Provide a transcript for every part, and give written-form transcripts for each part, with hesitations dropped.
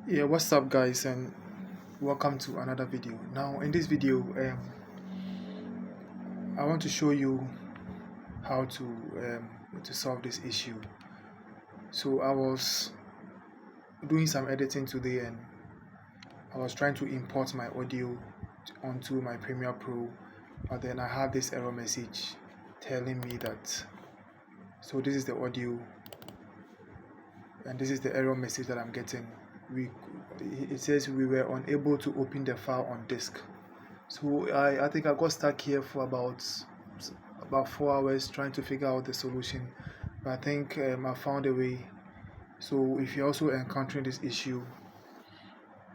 Yeah, what's up guys, and welcome to another video. Now in this video I want to show you how to solve this issue. So I was doing some editing today and I was trying to import my audio onto my Premiere Pro, but then I have this error message telling me that, so this is the audio and this is the error message that I'm getting. It says we were unable to open the file on disk. So I think I got stuck here for about 4 hours trying to figure out the solution, but I think I found a way. So if you're also encountering this issue,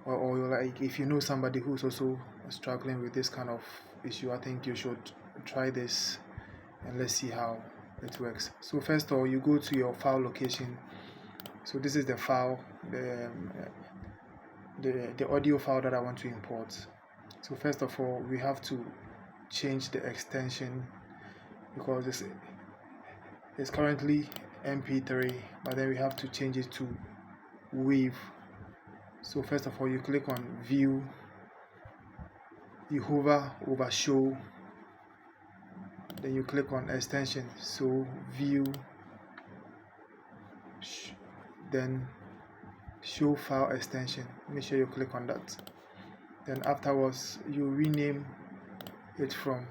or you're like, if you know somebody who's also struggling with this kind of issue, I think you should try this and let's see how it works. So first of all, you go to your file location. So this is the file, the audio file that I want to import. So first of all, we have to change the extension because it's currently MP3, but then we have to change it to WAV. So first of all, you click on View, you hover over Show, then you click on Extension. So View, then Show File Extension. Make sure you click on that. Then afterwards, you rename it from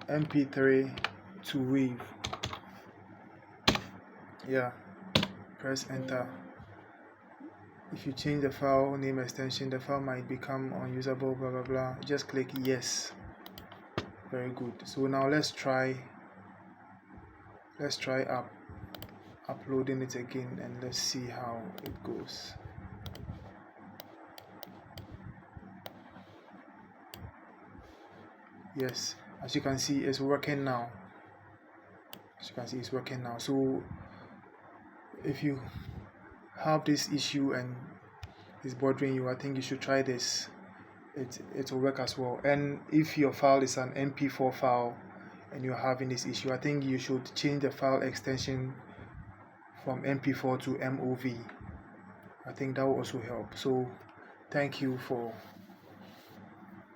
MP3 to WAV. Yeah, press enter. If you change the file name extension, the file might become unusable, blah blah blah. Just click yes. Very good. So now let's try uploading it again and let's see how it goes. Yes, as you can see, it's working now. So if you have this issue and it's bothering you, I think you should try this. It will work as well. And if your file is an MP4 file and you're having this issue, I think you should change the file extension from MP4 to MOV. I think that will also help. So thank you for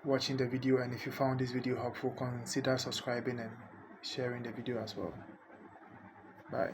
watching the video, and if you found this video helpful, consider subscribing and sharing the video as well. Bye.